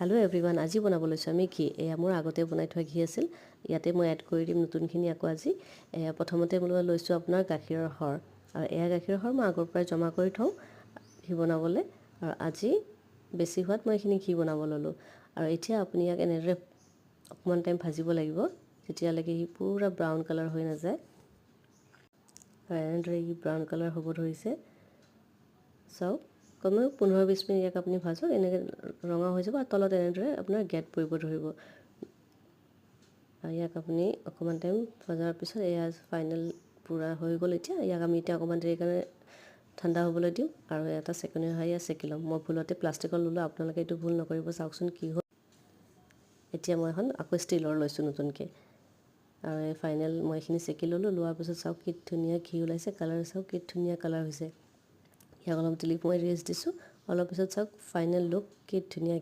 hello everyone আজি বনাব লৈছো আমি ঘি এয়া মোৰ আগতে বনাই থোৱা ঘি আছিল ইয়াতে মই এড কৰি দিম নতুনখিনি আকৌ আজি প্ৰথমতে মই লৈছো আপোনাৰ গাখীৰৰ সৰ আৰু এয়া গাখীৰৰ সৰ মই আগৰ পৰা জমা কৰি থওঁ ঘি বনাবলৈ আৰু আজি বেছি হোৱাত মই এখিনি ঘি বনাব ললো আৰু এতিয়া আপুনি ইয়াক এনেৰে অকমান টাইম ভাজিব লাগিব যেতিয়ালৈকে ই পুৰা ব্ৰাউন কালাৰ হৈ নাযায় এনেদৰে ই ব্ৰাউন কালাৰ হ'ব ধৰিছে চাওক কমেও 15-20 মিনিট ইয়াক আপুনি ভাজক এনেকৈ ৰঙা হৈ যাব আৰু তলত এনেদৰে আপোনাৰ গেট পৰিব ধৰিব আৰু ইয়াক আপুনি অকমান টাইম ভজাৰ পিছত এয়া ফাইনেল পুৰা হৈ গ'ল এতিয়া ইয়াক আমি এতিয়া অকমান দেৰি কাৰণে ঠাণ্ডা হ'বলৈ দিওঁ আৰু এটা সেকনি হাইয়া সেকি লম মই ভুলতে প্লাষ্টিকৰ ললো আপোনালোকে এইটো ভুল নকৰিব চাওকচোন কি হ'ল এতিয়া মই এখন আকৌ ষ্টিলৰ লৈছো নতুনকৈ আৰু এই ফাইনেল মই এখিনি সেকি ললো লোৱাৰ পিছত চাওক কি ধুনীয়া ঘি ওলাইছে কালাৰ চাওক কি ধুনীয়া কালাৰ হৈছে ইয়াক অলপ দিলি মই ৰেষ্ট দিছোঁ অলপ পিছত চাওক ফাইনেল লুক কি ধুনীয়া